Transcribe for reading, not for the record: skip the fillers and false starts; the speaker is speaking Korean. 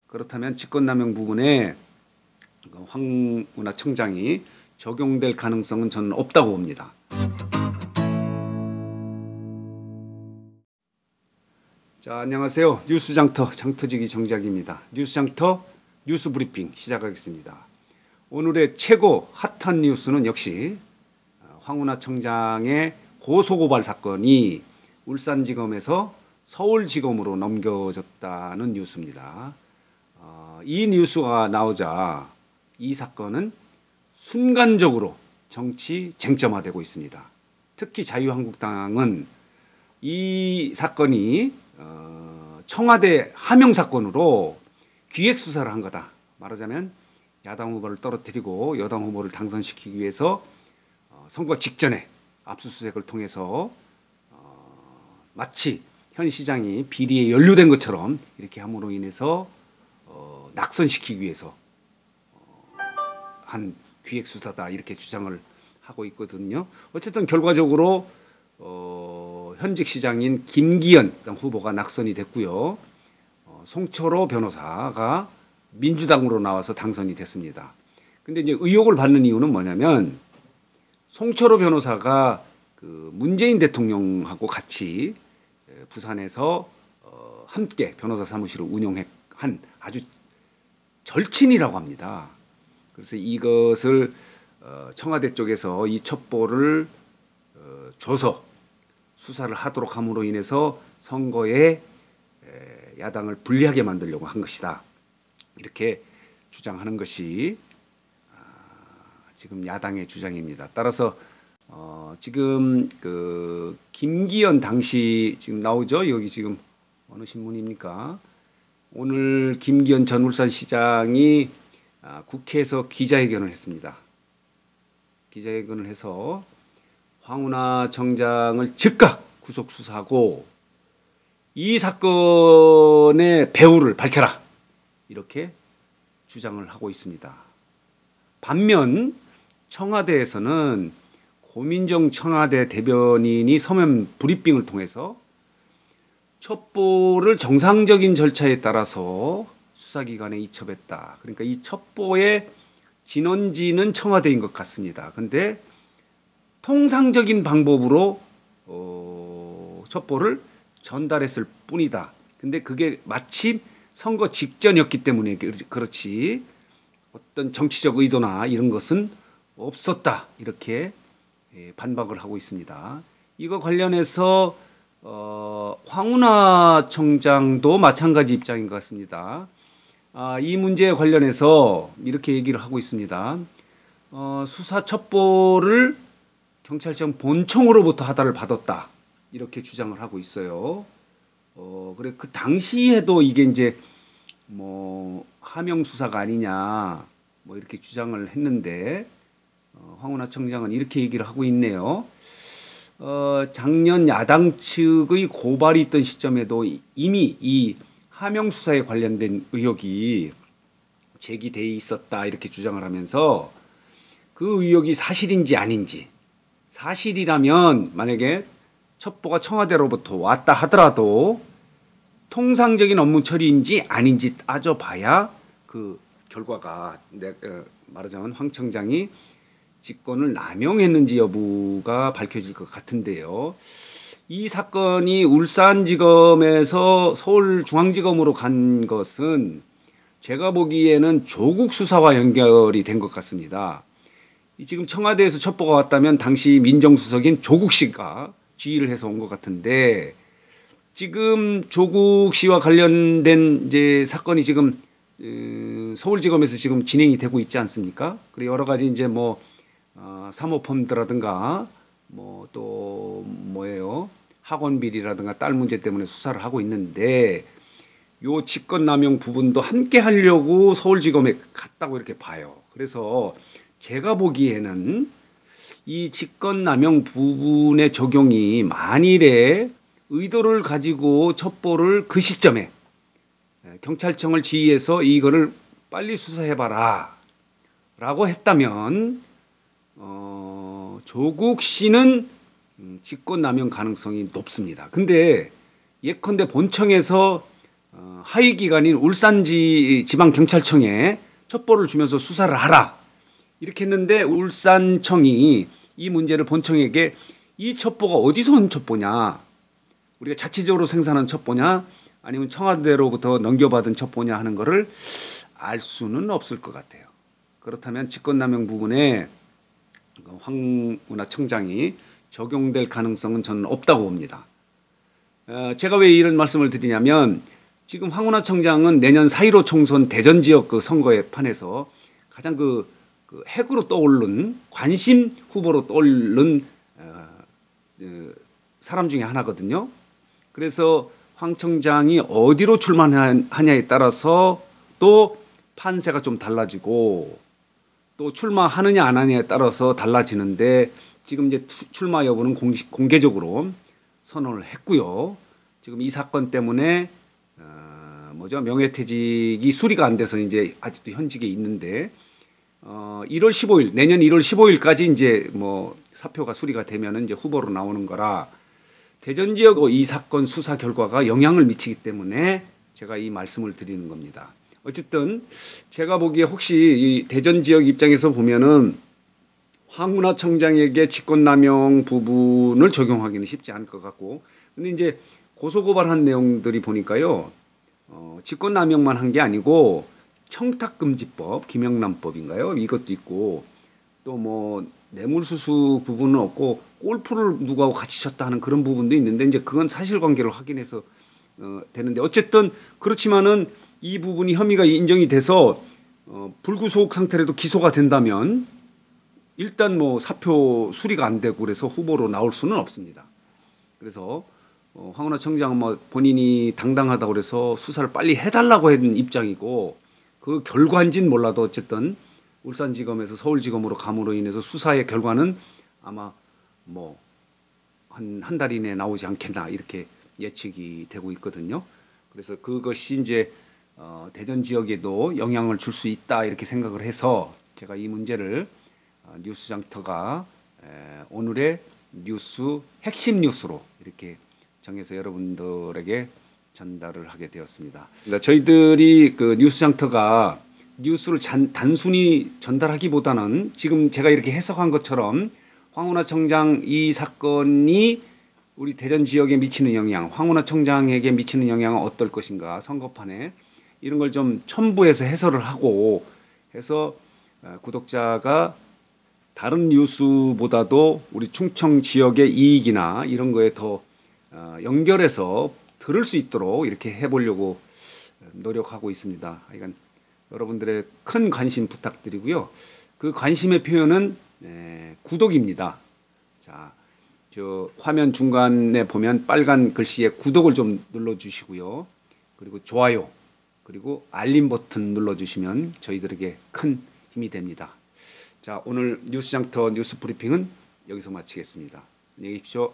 그렇다면 직권남용 부분에 황운하청장이 적용될 가능성은 저는 없다고 봅니다. 자, 안녕하세요. 뉴스장터 장터지기 정작입니다. 뉴스장터 뉴스브리핑 시작하겠습니다. 오늘의 최고 핫한 뉴스는 역시 황운하청장의 고소고발 사건이 울산지검에서 서울지검으로 넘겨졌다는 뉴스입니다. 이 뉴스가 나오자 이 사건은 순간적으로 정치 쟁점화되고 있습니다. 특히 자유한국당은 이 사건이 청와대 하명 사건으로 기획 수사를 한 거다. 말하자면 야당 후보를 떨어뜨리고 여당 후보를 당선시키기 위해서 선거 직전에 압수수색을 통해서 마치 현 시장이 비리에 연루된 것처럼 이렇게 함으로 인해서 낙선시키기 위해서 한 기획수사다 이렇게 주장을 하고 있거든요. 어쨌든 결과적으로 현직 시장인 김기현 후보가 낙선이 됐고요. 송철호 변호사가 민주당으로 나와서 당선이 됐습니다. 근데 이제 의혹을 받는 이유는 뭐냐면 송철호 변호사가 그 문재인 대통령하고 같이 부산에서 함께 변호사 사무실을 운영한 아주 절친이라고 합니다. 그래서 이것을 청와대 쪽에서 이 첩보를 줘서 수사를 하도록 함으로 인해서 선거에 야당을 불리하게 만들려고 한 것이다. 이렇게 주장하는 것이 지금 야당의 주장입니다. 따라서 지금 그 김기현 당시 지금 나오죠? 여기 지금 어느 신문입니까? 오늘 김기현 전 울산시장이 국회에서 기자회견을 했습니다. 기자회견을 해서 황운하청장을 즉각 구속 수사하고 이 사건의 배후를 밝혀라. 이렇게 주장을 하고 있습니다. 반면 청와대에서는 고민정 청와대 대변인이 서면 브리핑을 통해서 첩보를 정상적인 절차에 따라서 수사기관에 이첩했다. 그러니까 이 첩보의 진원지는 청와대인 것 같습니다. 근데 통상적인 방법으로 첩보를 전달했을 뿐이다. 근데 그게 마침 선거 직전이었기 때문에 그렇지 어떤 정치적 의도나 이런 것은 없었다. 이렇게 반박을 하고 있습니다. 이거 관련해서 황운하청장도 마찬가지 입장인 것 같습니다. 이 문제에 관련해서 이렇게 얘기를 하고 있습니다. 수사 첩보를 경찰청 본청으로부터 하달을 받았다. 이렇게 주장을 하고 있어요. 그래 그 당시에도 이게 이제 뭐 하명 수사가 아니냐 뭐 이렇게 주장을 했는데 황운하청장은 이렇게 얘기를 하고 있네요. 작년 야당 측의 고발이 있던 시점에도 이미 이 하명 수사에 관련된 의혹이 제기돼 있었다 이렇게 주장을 하면서 그 의혹이 사실인지 아닌지, 사실이라면 만약에 첩보가 청와대로부터 왔다 하더라도 통상적인 업무 처리인지 아닌지 따져봐야 그 결과가 말하자면 황 청장이 직권을 남용했는지 여부가 밝혀질 것 같은데요. 이 사건이 울산지검에서 서울중앙지검으로 간 것은 제가 보기에는 조국 수사와 연결이 된 것 같습니다. 지금 청와대에서 첩보가 왔다면 당시 민정수석인 조국 씨가 지휘를 해서 온 것 같은데 지금 조국 씨와 관련된 이제 사건이 지금 서울지검에서 지금 진행이 되고 있지 않습니까? 그리고 여러 가지 이제 뭐 사모펀드라든가 뭐 또 뭐예요? 학원 비리라든가 딸 문제 때문에 수사를 하고 있는데 요 직권남용 부분도 함께 하려고 서울지검에 갔다고 이렇게 봐요. 그래서 제가 보기에는 이 직권남용 부분의 적용이 만일에 의도를 가지고 첩보를 그 시점에 경찰청을 지휘해서 이거를 빨리 수사해봐라 라고 했다면 조국 씨는 직권남용 가능성이 높습니다. 근데 예컨대 본청에서 하위기관인 울산지 지방경찰청에 첩보를 주면서 수사를 하라. 이렇게 했는데 울산청이 이 문제를 본청에게 이 첩보가 어디서 온 첩보냐, 우리가 자체적으로 생산한 첩보냐 아니면 청와대로부터 넘겨받은 첩보냐 하는 거를 알 수는 없을 것 같아요. 그렇다면 직권남용 부분에 황운하청장이 적용될 가능성은 저는 없다고 봅니다. 제가 왜 이런 말씀을 드리냐면 지금 황운하청장은 내년 4.15 총선 대전지역 그 선거에 판에서 가장 그 핵으로 떠오른 관심 후보로 떠오른 사람 중에 하나거든요. 그래서 황 청장이 어디로 출마하냐에 따라서 또 판세가 좀 달라지고 또 출마하느냐 안 하느냐에 따라서 달라지는데 지금 이제 출마 여부는 공개적으로 선언을 했고요. 지금 이 사건 때문에 명예퇴직이 수리가 안 돼서 이제 아직도 현직에 있는데 1월 15일 내년 1월 15일까지 이제 뭐 사표가 수리가 되면은 이제 후보로 나오는 거라 대전 지역 이 사건 수사 결과가 영향을 미치기 때문에 제가 이 말씀을 드리는 겁니다. 어쨌든 제가 보기에 혹시 이 대전 지역 입장에서 보면은 황운하청장에게 직권남용 부분을 적용하기는 쉽지 않을 것 같고, 근데 이제 고소고발한 내용들이 보니까요, 직권남용만 한 게 아니고 청탁금지법, 김영란법인가요? 이것도 있고 또 뭐 뇌물수수 부분은 없고 골프를 누구하고 같이 쳤다 하는 그런 부분도 있는데 이제 그건 사실관계를 확인해서 되는데 어쨌든 그렇지만은 이 부분이 혐의가 인정이 돼서 불구속 상태라도 기소가 된다면 일단 뭐 사표 수리가 안 되고 그래서 후보로 나올 수는 없습니다. 그래서 황운하청장은 뭐 본인이 당당하다고 그래서 수사를 빨리 해달라고 했는 입장이고 그 결과인지는 몰라도 어쨌든 울산지검에서 서울지검으로 감으로 인해서 수사의 결과는 아마 뭐 한 달 이내에 나오지 않겠나 이렇게 예측이 되고 있거든요. 그래서 그것이 이제 대전 지역에도 영향을 줄 수 있다 이렇게 생각을 해서 제가 이 문제를 뉴스장터가 오늘의 뉴스 핵심 뉴스로 이렇게 정해서 여러분들에게 전달을 하게 되었습니다. 그러니까 저희들이 그 뉴스장터가 뉴스를 단순히 전달하기보다는 지금 제가 이렇게 해석한 것처럼 황운하청장 이 사건이 우리 대전 지역에 미치는 영향, 황운하청장에게 미치는 영향은 어떨 것인가, 선거판에 이런 걸 좀 첨부해서 해설을 하고 해서 구독자가 다른 뉴스보다도 우리 충청 지역의 이익이나 이런 거에 더 연결해서 들을 수 있도록 이렇게 해보려고 노력하고 있습니다. 하여간 여러분들의 큰 관심 부탁드리고요. 그 관심의 표현은 구독입니다. 자, 저 화면 중간에 보면 빨간 글씨에 구독을 좀 눌러주시고요. 그리고 좋아요, 그리고 알림 버튼 눌러주시면 저희들에게 큰 힘이 됩니다. 자, 오늘 뉴스장터 뉴스 브리핑은 여기서 마치겠습니다. 안녕히 계십시오.